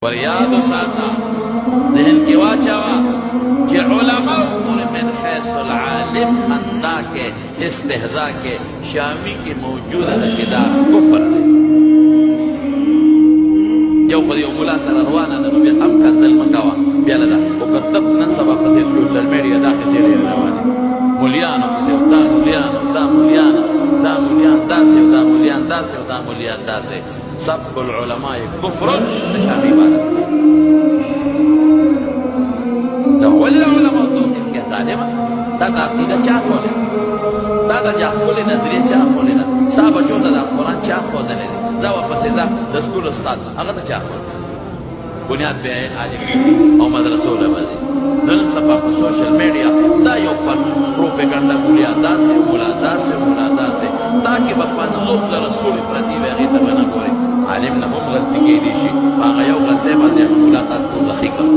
وریادو ساتا ذهن کی واچاوا کہ علماء امور من حیث العالم خندا کے استہزاء کے شامی کی موجود رکدہ کفر ہے یو خودی مولا سر روانا دنو بیا ام کندل مکاوا بیالا دا وکتب ننصبا پسیر سوشل میڈیا دا خسیر روانی مولیانو پسیر دا مولیانو دا مولیانو دا مولیان دا سیو دا مولیان دا سیو دا مولیان دا سیو سب العلماء کفر نشامی بارد ولی علماء توقیت کیا ظالمہ تا عقیدہ چاہ کھولے تا جا خولی نظریہ چاہ کھولے صحابہ چوتا دا قرآن چاہ کھولے دا واپس دا دسکول استاد اگر تا چاہ کھولے بنیاد پہ عالم او مدرسول بازی دن سبا سوشل میڈیا دا یو پر پروپیگنڈا گولیا دا سے مولا دا سے مولا دا سے تاکہ بپان زوف لرسول پردی ویغی تبنا گوری عالم نمم غلطی کی دیشی آغا یو غلطے بندے ملاقات کو لخی کر